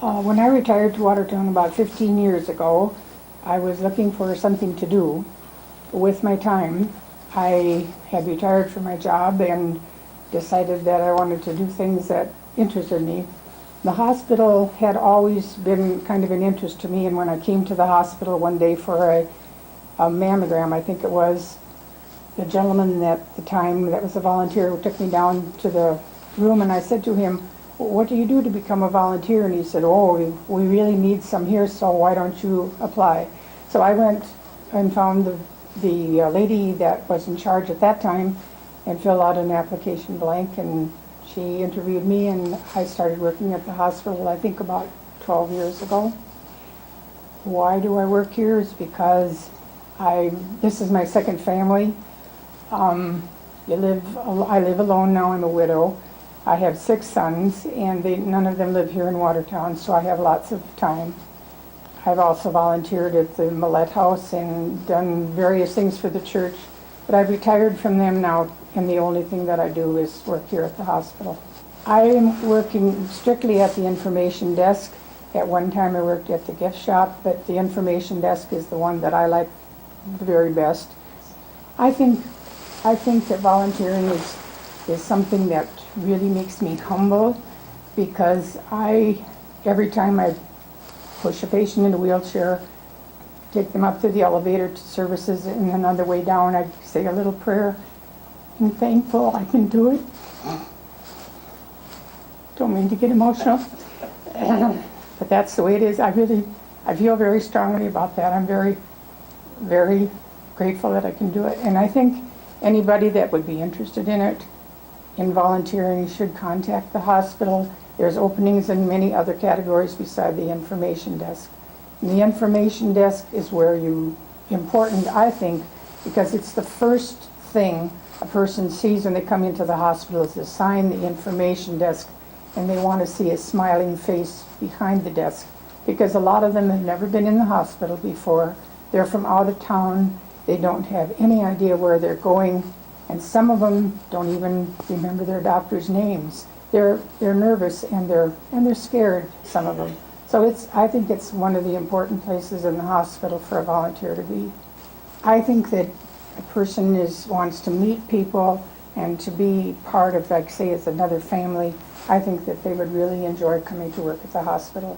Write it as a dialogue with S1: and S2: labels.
S1: When I retired to Watertown about 15 years ago, I was looking for something to do with my time. I had retired from my job and decided that I wanted to do things that interested me. The hospital had always been kind of an interest to me, and when I came to the hospital one day for a mammogram, I think it was, the gentleman at the time that was a volunteer who took me down to the room, and I said to him, "What do you do to become a volunteer?" And he said, "Oh, we really need some here, so why don't you apply?" So I went and found the lady that was in charge at that time and filled out an application blank, and she interviewed me, and I started working at the hospital, I think about 12 years ago. Why do I work here? Is because this is my second family. I live alone now. I'm a widow. I have 6 sons, and none of them live here in Watertown, so I have lots of time. I've also volunteered at the Millette House and done various things for the church, but I've retired from them now, and the only thing that I do is work here at the hospital. I am working strictly at the information desk. At one time I worked at the gift shop, but the information desk is the one that I like the very best. I think that volunteering is something that really makes me humble, because every time I push a patient in a wheelchair, take them up to the elevator to services, and then on the way down I say a little prayer. I'm thankful I can do it. Don't mean to get emotional, but that's the way it is. I feel very strongly about that. I'm very, very grateful that I can do it, and I think anybody that would be interested in it, in volunteering, should contact the hospital. There's openings in many other categories beside the information desk. And the information desk is important, I think, because it's the first thing a person sees when they come into the hospital is the sign, the information desk, and they want to see a smiling face behind the desk, because a lot of them have never been in the hospital before. They're from out of town. They don't have any idea where they're going, and some of them don't even remember their doctor's names. They're nervous and they're scared, some of them. So I think it's one of the important places in the hospital for a volunteer to be. I think that a person wants to meet people and to be part of, like, say, it's another family. I think that they would really enjoy coming to work at the hospital.